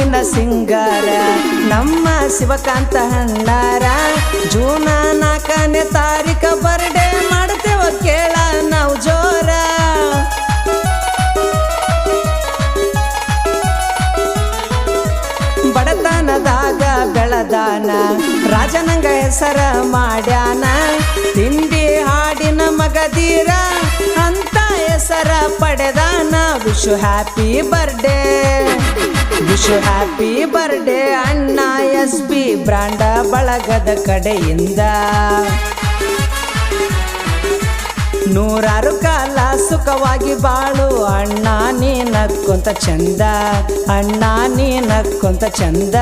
ನಿನ್ನ ಸಿಂಗಾರ ನಮ್ಮ ಶಿವಕಾಂತ ಹಣ್ಣಾರ ಜೂನ 4ನೇ ತಾರೀಖ ಬರ್ಡೇ ಮಾಡ್ತೇವ ಕೇಳ ನಾವು ಜೋರ ಬಡತನದಾಗ ಬೆಳದಾನ ರಾಜನಂಗ ಹೆಸರ ಮಾಡ್ಯಾನ ತಿಂಡಿ ಹಾಡಿನ ಮಗದೀರ ಅಂತ ಹೆಸರ ಪಡೆದಾನ wish happy birthday wish happy birthday ಅಣ್ಣ SP ಬ್ರಾಂಡ ಬಳಗದ ಕಡೆಯಿಂದ ನೂರಾರು ಕಾಲ ಸುಖವಾಗಿ ಬಾಳು ಅಣ್ಣ ನೀನಕ್ಕೊಂತ ಚಂದ ಅಣ್ಣ ನೀನಕ್ಕೊಂತ ಚಂದ